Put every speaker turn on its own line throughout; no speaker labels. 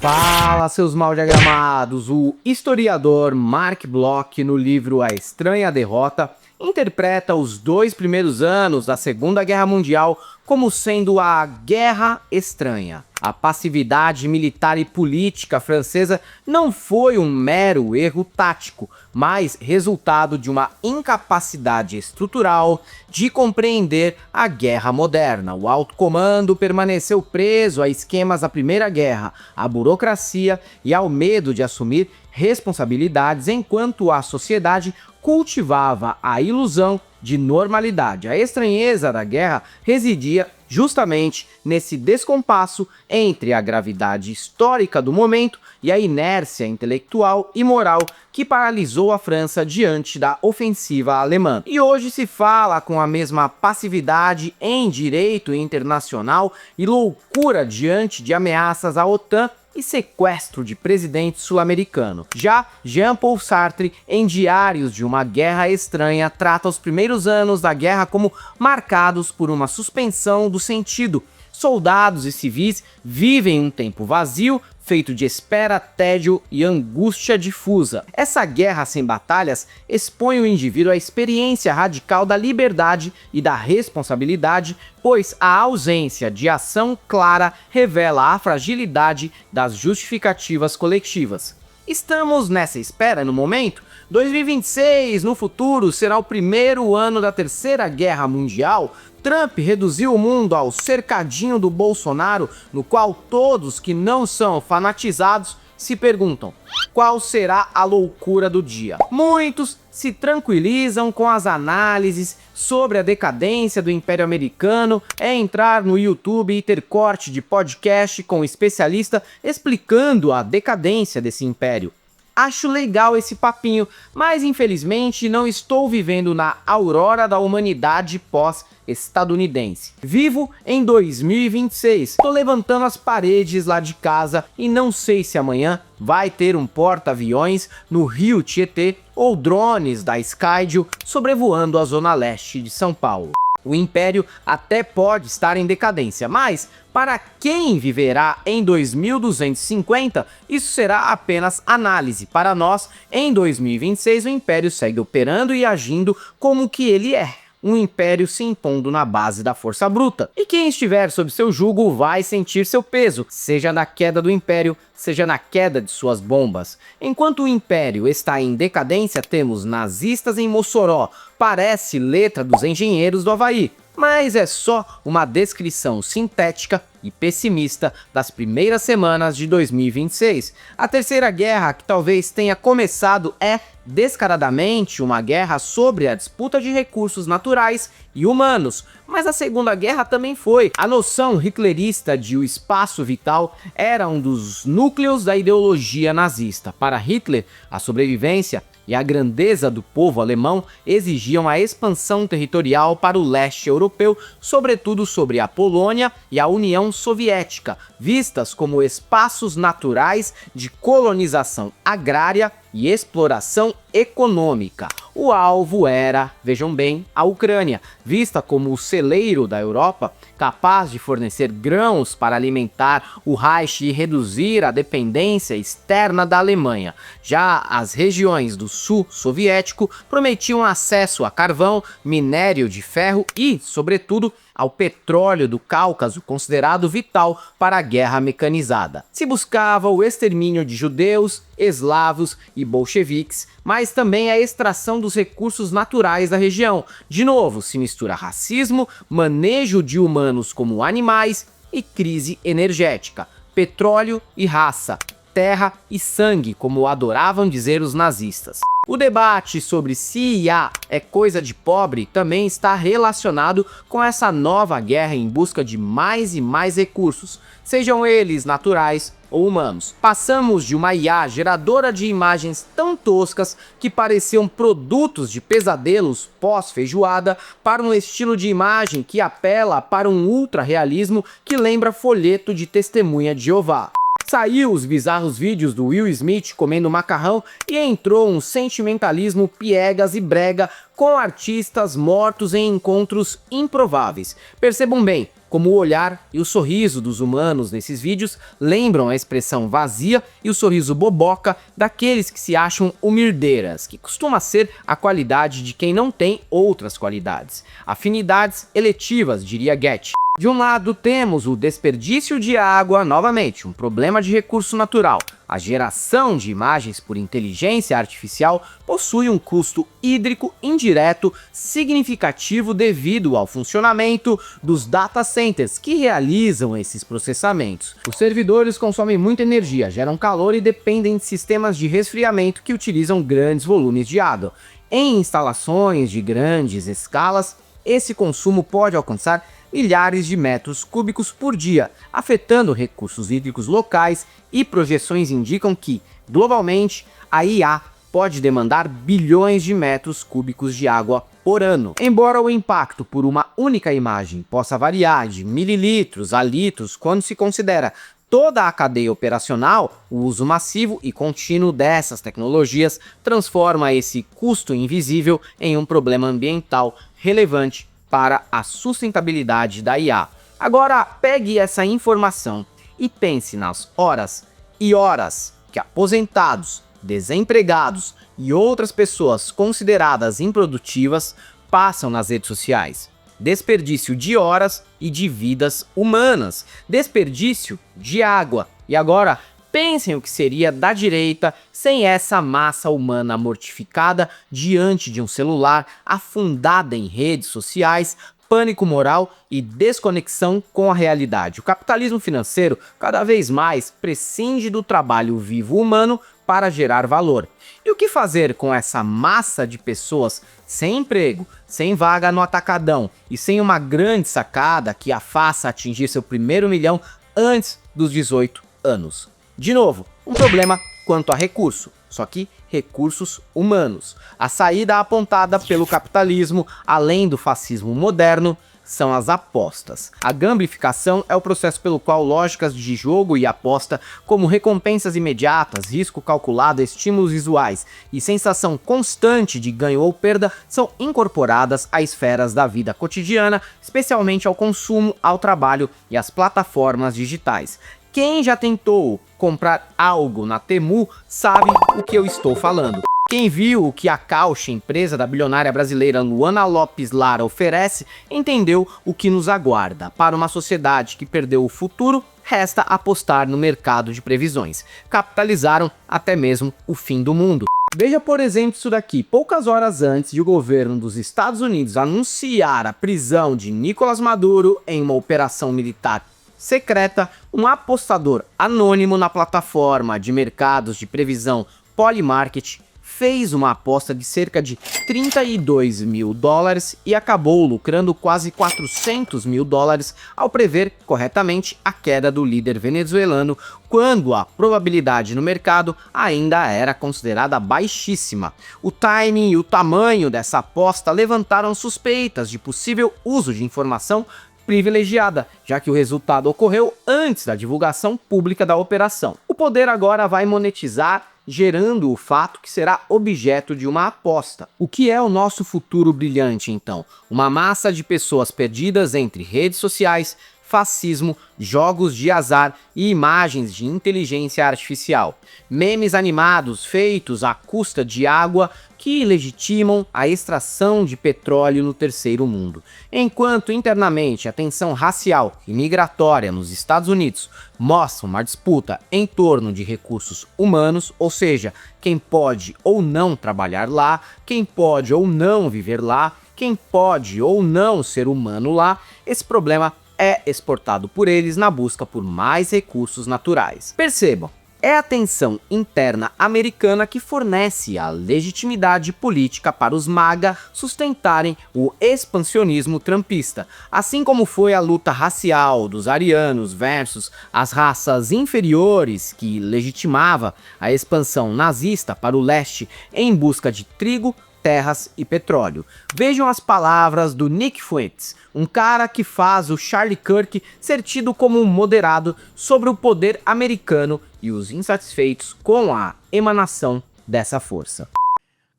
Fala, seus mal diagramados! O historiador Mark Bloch, no livro A Estranha Derrota, interpreta os 2 primeiros anos da Segunda Guerra Mundial como sendo a Guerra Estranha. A passividade militar e política francesa não foi um mero erro tático, mas resultado de uma incapacidade estrutural de compreender a guerra moderna. O alto comando permaneceu preso a esquemas da Primeira Guerra, à burocracia e ao medo de assumir responsabilidades, enquanto a sociedade cultivava a ilusão de normalidade. A estranheza da guerra residia justamente nesse descompasso entre a gravidade histórica do momento e a inércia intelectual e moral que paralisou a França diante da ofensiva alemã. E hoje se fala com a mesma passividade em direito internacional e loucura diante de ameaças à OTAN e sequestro de presidente sul-americano. Já Jean-Paul Sartre, em Diários de uma Guerra Estranha, trata os primeiros anos da guerra como marcados por uma suspensão do sentido. Soldados e civis vivem um tempo vazio, feito de espera, tédio e angústia difusa. Essa guerra sem batalhas expõe o indivíduo à experiência radical da liberdade e da responsabilidade, pois a ausência de ação clara revela a fragilidade das justificativas coletivas. Estamos nessa espera no momento? 2026, no futuro, será o primeiro ano da Terceira Guerra Mundial? Trump reduziu o mundo ao cercadinho do Bolsonaro, no qual todos que não são fanatizados se perguntam: qual será a loucura do dia? Muitos se tranquilizam com as análises sobre a decadência do Império Americano, é entrar no YouTube e ter corte de podcast com um especialista explicando a decadência desse império. Acho legal esse papinho, mas infelizmente não estou vivendo na aurora da humanidade pós-estadunidense. Vivo em 2026, tô levantando as paredes lá de casa e não sei se amanhã vai ter um porta-aviões no Rio Tietê ou drones da Skydio sobrevoando a zona leste de São Paulo. O Império até pode estar em decadência, mas para quem viverá em 2250, isso será apenas análise. Para nós, em 2026, o Império segue operando e agindo como que ele é. Um império se impondo na base da força bruta. E quem estiver sob seu jugo vai sentir seu peso, seja na queda do império, seja na queda de suas bombas. Enquanto o império está em decadência, temos nazistas em Mossoró, parece letra dos engenheiros do Havaí. Mas é só uma descrição sintética e pessimista das primeiras semanas de 2026. A Terceira Guerra, que talvez tenha começado, é descaradamente uma guerra sobre a disputa de recursos naturais e humanos, mas a Segunda Guerra também foi. A noção hitlerista de o espaço vital era um dos núcleos da ideologia nazista. Para Hitler, a sobrevivência e a grandeza do povo alemão exigiam a expansão territorial para o leste europeu, sobretudo sobre a Polônia e a União Soviética, vistas como espaços naturais de colonização agrária e exploração econômica. O alvo era, vejam bem, a Ucrânia, vista como o celeiro da Europa, capaz de fornecer grãos para alimentar o Reich e reduzir a dependência externa da Alemanha. Já as regiões do sul soviético prometiam acesso a carvão, minério de ferro e, sobretudo, ao petróleo do Cáucaso, considerado vital para a guerra mecanizada. Se buscava o extermínio de judeus, eslavos e bolcheviques, mas também a extração dos recursos naturais da região. De novo, se mistura racismo, manejo de humanos como animais e crise energética, petróleo e raça, terra e sangue, como adoravam dizer os nazistas. O debate sobre se IA é coisa de pobre também está relacionado com essa nova guerra em busca de mais e mais recursos, sejam eles naturais ou humanos. Passamos de uma IA geradora de imagens tão toscas que pareciam produtos de pesadelos pós-feijoada para um estilo de imagem que apela para um ultra-realismo que lembra folheto de Testemunha de Jeová. Saiu os bizarros vídeos do Will Smith comendo macarrão e entrou um sentimentalismo piegas e brega com artistas mortos em encontros improváveis. Percebam bem, como o olhar e o sorriso dos humanos nesses vídeos lembram a expressão vazia e o sorriso boboca daqueles que se acham humirdeiras, que costuma ser a qualidade de quem não tem outras qualidades. Afinidades eletivas, diria Goethe. De um lado temos o desperdício de água, novamente, um problema de recurso natural. A geração de imagens por inteligência artificial possui um custo hídrico indireto significativo devido ao funcionamento dos data centers que realizam esses processamentos. Os servidores consomem muita energia, geram calor e dependem de sistemas de resfriamento que utilizam grandes volumes de água. Em instalações de grandes escalas, esse consumo pode alcançar milhares de metros cúbicos por dia, afetando recursos hídricos locais, e projeções indicam que, globalmente, a IA pode demandar bilhões de metros cúbicos de água por ano. Embora o impacto por uma única imagem possa variar de mililitros a litros quando se considera toda a cadeia operacional, o uso massivo e contínuo dessas tecnologias transforma esse custo invisível em um problema ambiental relevante para a sustentabilidade da IA. Agora pegue essa informação e pense nas horas e horas que aposentados, desempregados e outras pessoas consideradas improdutivas passam nas redes sociais. Desperdício de horas e de vidas humanas, desperdício de água. E agora pensem o que seria da direita sem essa massa humana mortificada diante de um celular, afundada em redes sociais, pânico moral e desconexão com a realidade. O capitalismo financeiro cada vez mais prescinde do trabalho vivo humano para gerar valor. E o que fazer com essa massa de pessoas sem emprego, sem vaga no atacadão e sem uma grande sacada que a faça atingir seu primeiro milhão antes dos 18 anos? De novo, um problema quanto a recurso, só que recursos humanos. A saída apontada pelo capitalismo, além do fascismo moderno, são as apostas. A gamificação é o processo pelo qual lógicas de jogo e aposta, como recompensas imediatas, risco calculado, estímulos visuais e sensação constante de ganho ou perda, são incorporadas a esferas da vida cotidiana, especialmente ao consumo, ao trabalho e às plataformas digitais. Quem já tentou comprar algo na Temu sabe o que eu estou falando. Quem viu o que a Caucha, empresa da bilionária brasileira Luana Lopes Lara, oferece, entendeu o que nos aguarda. Para uma sociedade que perdeu o futuro, resta apostar no mercado de previsões. Capitalizaram até mesmo o fim do mundo. Veja, por exemplo, isso daqui. Poucas horas antes de o governo dos Estados Unidos anunciar a prisão de Nicolás Maduro em uma operação militar secreta, um apostador anônimo na plataforma de mercados de previsão Polymarket fez uma aposta de cerca de 32 mil dólares e acabou lucrando quase 400 mil dólares ao prever corretamente a queda do líder venezuelano, quando a probabilidade no mercado ainda era considerada baixíssima. O timing e o tamanho dessa aposta levantaram suspeitas de possível uso de informação privilegiada, já que o resultado ocorreu antes da divulgação pública da operação. O poder agora vai monetizar, gerando o fato que será objeto de uma aposta. O que é o nosso futuro brilhante, então? Uma massa de pessoas perdidas entre redes sociais, fascismo, jogos de azar e imagens de inteligência artificial. Memes animados feitos à custa de água que legitimam a extração de petróleo no terceiro mundo. Enquanto internamente a tensão racial e migratória nos Estados Unidos mostra uma disputa em torno de recursos humanos, ou seja, quem pode ou não trabalhar lá, quem pode ou não viver lá, quem pode ou não ser humano lá, esse problema é exportado por eles na busca por mais recursos naturais. Percebam, é a tensão interna americana que fornece a legitimidade política para os MAGA sustentarem o expansionismo trumpista, assim como foi a luta racial dos arianos versus as raças inferiores que legitimava a expansão nazista para o leste em busca de trigo, terras e petróleo. Vejam as palavras do Nick Fuentes, um cara que faz o Charlie Kirk ser tido como um moderado sobre o poder americano e os insatisfeitos com a emanação dessa força.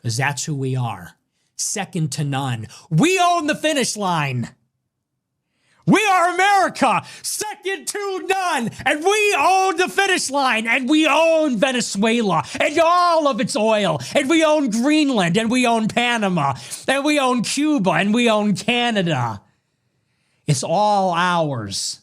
Because that's who we are. Second to none. We own the finish line. We are America, second to none, and we own the finish line, and we own Venezuela, and all of its oil, and we own Greenland, and we own Panama, and we own Cuba, and we own Canada. It's all ours.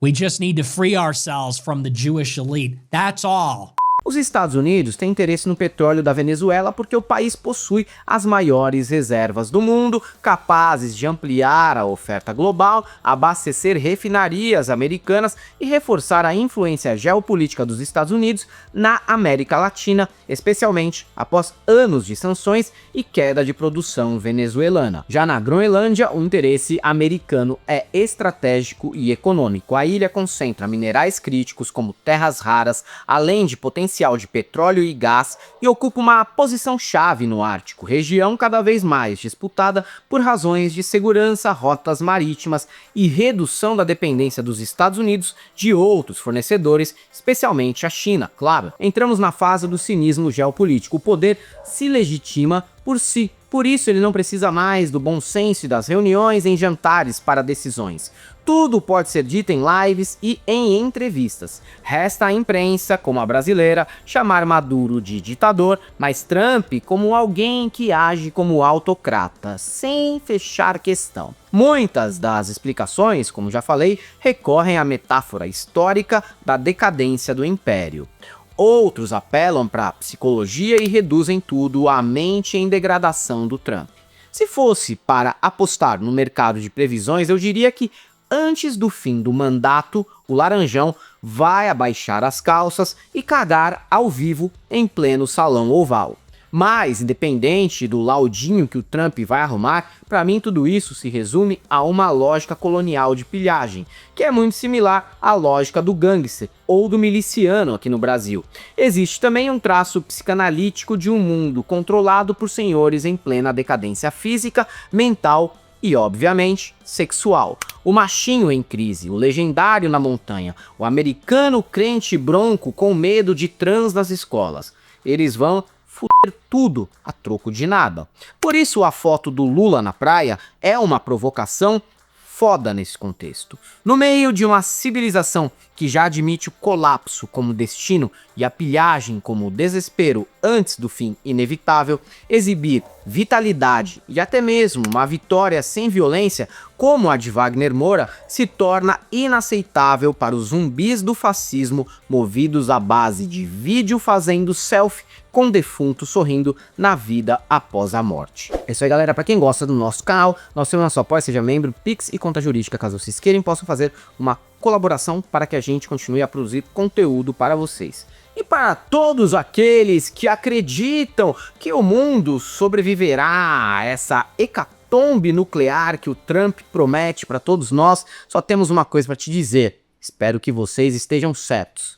We just need to free ourselves from the Jewish elite. That's all.
Os Estados Unidos têm interesse no petróleo da Venezuela porque o país possui as maiores reservas do mundo, capazes de ampliar a oferta global, abastecer refinarias americanas e reforçar a influência geopolítica dos Estados Unidos na América Latina, especialmente após anos de sanções e queda de produção venezuelana. Já na Groenlândia, o interesse americano é estratégico e econômico. A ilha concentra minerais críticos como terras raras, além de potencial de petróleo e gás, e ocupa uma posição chave no Ártico, região cada vez mais disputada por razões de segurança, rotas marítimas e redução da dependência dos Estados Unidos de outros fornecedores, especialmente a China, claro. Entramos na fase do cinismo geopolítico. O poder se legitima por si. Por isso, ele não precisa mais do bom senso e das reuniões em jantares para decisões. Tudo pode ser dito em lives e em entrevistas. Resta à imprensa, como a brasileira, chamar Maduro de ditador, mas Trump como alguém que age como autocrata, sem fechar questão. Muitas das explicações, como já falei, recorrem à metáfora histórica da decadência do império. Outros apelam para a psicologia e reduzem tudo à mente em degradação do Trump. Se fosse para apostar no mercado de previsões, eu diria que antes do fim do mandato, o Laranjão vai abaixar as calças e cagar ao vivo em pleno salão oval. Mas, independente do laudinho que o Trump vai arrumar, para mim tudo isso se resume a uma lógica colonial de pilhagem, que é muito similar à lógica do gangster ou do miliciano aqui no Brasil. Existe também um traço psicanalítico de um mundo controlado por senhores em plena decadência física, mental e, obviamente, sexual. O machinho em crise, o legendário na montanha, o americano crente bronco com medo de trans nas escolas. Eles vão fuder tudo a troco de nada. Por isso a foto do Lula na praia é uma provocação foda nesse contexto. No meio de uma civilização que já admite o colapso como destino e a pilhagem como desespero antes do fim inevitável, exibir vitalidade e até mesmo uma vitória sem violência, como a de Wagner Moura, se torna inaceitável para os zumbis do fascismo movidos à base de vídeo fazendo selfie com defunto sorrindo na vida após a morte. É isso aí, galera. Para quem gosta do nosso canal, nós temos nosso apoio, seja membro, Pix e conta jurídica, caso vocês queiram, possam fazer uma colaboração para que a gente continue a produzir conteúdo para vocês. E para todos aqueles que acreditam que o mundo sobreviverá a essa hecatombe nuclear que o Trump promete para todos nós, só temos uma coisa para te dizer: espero que vocês estejam certos.